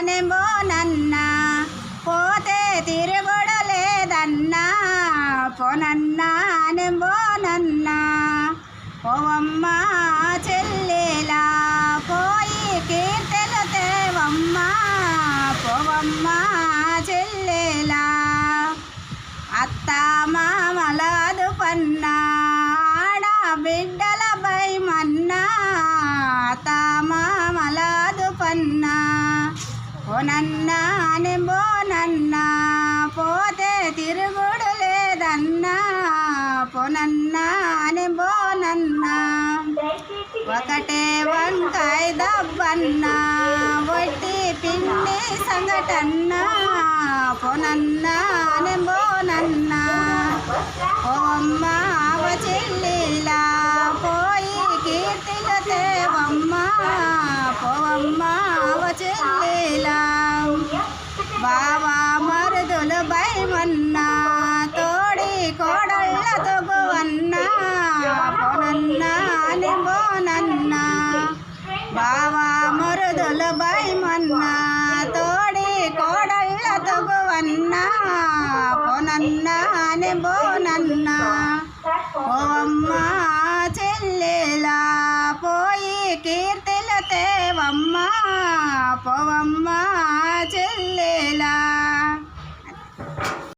నెంబోనన్నా పోతే తిరుగుడు లేదన్నా పోనన్నా నెంబోనన్నా పోవమ్మ చెల్లెలా పోయి కీర్తెలు తేవమ్మ పోవమ్మ చెల్లెలా అత్త మామలాదు పన్నా ఆడ బిడ్డల భయమన్నా అత్త మామలాదు పన్నా పోనన్నా నెంబోనన్నా పోతే తిరుగుడు లేదన్నా పోనన్నా నెంబోనన్నా ఒకటే వంకాయ దబ్బన్నా వడ్డీ పిండి సంగటన్నా పోనన్నా నెంబోనన్నా పోవమ్మ చెల్లిలా పోయి కీర్తిలు తేవమ్మ పోవమ్మ చెల్లిలా బావా మరుదులు భయమన్నా తోడి కోడళ్ళ తొగువన్నా పోనన్నా నెంబోనన్నా బావా మరుదులు భయమన్నా తోడి కోడళ్ళ తొగువన్నా పోనన్నా నెంబోనన్నా పోవమ్మ చెల్లెలా పోయి కీర్తిలు తేవమ్మ పోవమ్మ చెల్లెలా